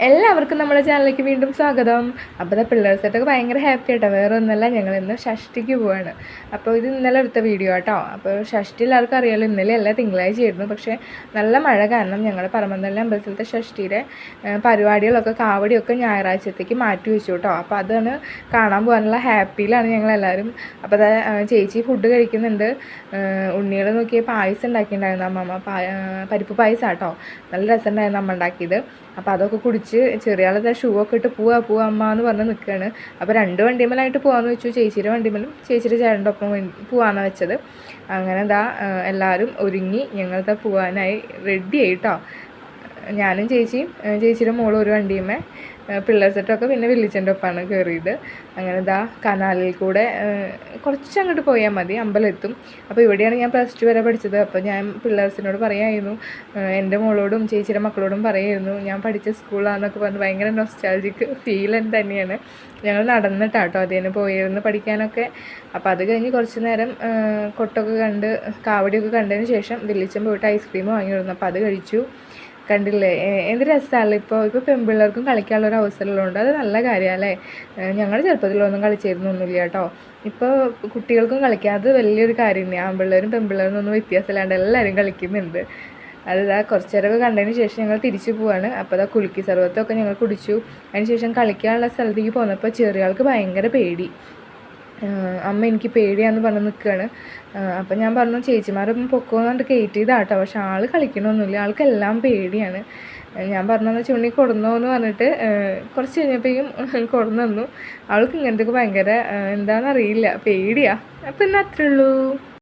എല്ലാവർക്കും നമ്മുടെ ചാനലിലേക്ക് വീണ്ടും സ്വാഗതം. അപ്പോൾ പിള്ളേർ സെറ്റൊക്കെ ഭയങ്കര ഹാപ്പി ആയിട്ടോ. വേറെ ഒന്നല്ല, ഞങ്ങൾ ഇന്ന് ഷഷ്ടിക്ക് പോവാണ്. അപ്പോൾ ഇത് ഇന്നലെ എടുത്ത വീഡിയോ കേട്ടോ. അപ്പോൾ ഷഷ്ടി എല്ലാവർക്കും അറിയാമല്ലോ, ഇന്നലെ അല്ല തിങ്കളാഴ്ച ആയിരുന്നു. പക്ഷേ നല്ല മഴ കാരണം ഞങ്ങളുടെ പറമ്പന്തലിലെ അമ്പലത്തിലത്തെ ഷഷ്ടിയുടെ പരിപാടികളൊക്കെ കാവടിയൊക്കെ ഞായറാഴ്ചത്തേക്ക് മാറ്റി വെച്ചു കേട്ടോ. അപ്പോൾ അതാണ് കാണാൻ പോകാനുള്ള ഹാപ്പിയിലാണ് ഞങ്ങളെല്ലാവരും. അപ്പോൾ അത് ചേച്ചി ഫുഡ് കഴിക്കുന്നുണ്ട്. ഉണ്ണികൾ നോക്കിയ പായസം ഉണ്ടാക്കിയിട്ടുണ്ടായിരുന്നു അമ്മമ്മ. പരിപ്പ് പായസം കേട്ടോ. നല്ല രസമുണ്ടായിരുന്നു അമ്മ ഉണ്ടാക്കിയത്. അപ്പോൾ അതൊക്കെ കുടിച്ച് ചെറിയ ആളത്തെ ഷൂ ഒക്കെ ഇട്ട് പോവാ അമ്മ എന്ന് പറഞ്ഞ് നിൽക്കുകയാണ്. അപ്പോൾ രണ്ട് വണ്ടിമേലായിട്ട് പോകാമെന്ന് വെച്ചു. ചേച്ചിയുടെ വണ്ടിമേലും ചേച്ചിയുടെ ചേട്ടൻ്റെ ഒപ്പം പോകാമെന്നാണ് വെച്ചത്. അങ്ങനെ എല്ലാവരും ഒരുങ്ങി ഞങ്ങളിതാ പോകാനായി റെഡി ആയിട്ടോ. ഞാനും ചേച്ചിയുടെ മോളും ഒരു വണ്ടിയുമേ, പിള്ളേർ സെറ്റൊക്കെ പിന്നെ വില്ലിച്ചൻ്റെ ഒപ്പമാണ് കയറിയത്. അങ്ങനെ കനാലിൽ കൂടെ കുറച്ചങ്ങോട്ട് പോയാൽ മതി, അമ്പലമെത്തും. അപ്പോൾ ഇവിടെയാണ് ഞാൻ +2 വരെ പഠിച്ചത്. അപ്പോൾ ഞാൻ പിള്ളേഴ്സിനോട് പറയായിരുന്നു, എൻ്റെ മോളോടും ചേച്ചിയുടെ മക്കളോടും പറയായിരുന്നു ഞാൻ പഠിച്ച സ്കൂളാണെന്നൊക്കെ പറഞ്ഞ് ഭയങ്കര നൊസ്റ്റാൾജിക് ഫീൽ തന്നെയാണ്. ഞങ്ങൾ നടന്നിട്ടാട്ടോ അതിന് പോയിരുന്നു പഠിക്കാനൊക്കെ. അപ്പോൾ അത് കഴിഞ്ഞ് കുറച്ച് നേരം കൊട്ടൊക്കെ കണ്ട് കാവടിയൊക്കെ കണ്ടതിന് ശേഷം വില്ലിച്ചൻ പോയിട്ട് ഐസ്ക്രീം വാങ്ങിയിരുന്നു. അപ്പോൾ അത് കഴിച്ചു. കണ്ടില്ലേ എന്ത് രസമല്ലേ. ഇപ്പോൾ പെൺപിള്ളേർക്കും കളിക്കാനുള്ളൊരു അവസരമുള്ളതുകൊണ്ട് അത് നല്ല കാര്യമല്ലേ. ഞങ്ങൾ ചെറുപ്പത്തിലൊന്നും കളിച്ചിരുന്നൊന്നുമില്ല കേട്ടോ. ഇപ്പോൾ കുട്ടികൾക്കും കളിക്കാം, അത് വലിയൊരു കാര്യം തന്നെയാണ്. ആൺപിള്ളേരും പെൺപിള്ളേരും ഒന്നും വ്യത്യാസമില്ലാണ്ട് എല്ലാവരും കളിക്കുന്നുണ്ട്. കുറച്ച് നേരമൊക്കെ കണ്ടതിന് ശേഷം ഞങ്ങൾ തിരിച്ചു പോവാണ്. അപ്പോൾ കുലുക്കി സർവത്തൊക്കെ ഞങ്ങൾ കുടിച്ചു. അതിന് ശേഷം കളിക്കാനുള്ള സ്ഥലത്തേക്ക് പോന്നപ്പോൾ ചെറിയ ആൾക്ക് ഭയങ്കര പേടി. അമ്മ എനിക്ക് പേടിയാന്ന് പറഞ്ഞ് നിൽക്കുകയാണ്. അപ്പം ഞാൻ പറഞ്ഞു ചേച്ചിമാരൊന്നും പൊക്കോന്നുകൊണ്ട് കയറ്റിയതാട്ടോ. പക്ഷെ ആൾ കളിക്കണമൊന്നുമില്ല, ആൾക്കെല്ലാം പേടിയാണ്. ഞാൻ പറഞ്ഞതെന്ന് വെച്ചാൽ ഉണ്ണി കൊടുന്നോ എന്ന് പറഞ്ഞിട്ട് കുറച്ച് കഴിഞ്ഞപ്പോഴേക്കും കൊടുന്നു തന്നു. അവൾക്ക് ഇങ്ങനത്തെയൊക്കെ ഭയങ്കര എന്താണെന്നറിയില്ല, പേടിയാണ്. അപ്പം ഇന്ന് അത്രേ ഉള്ളൂ.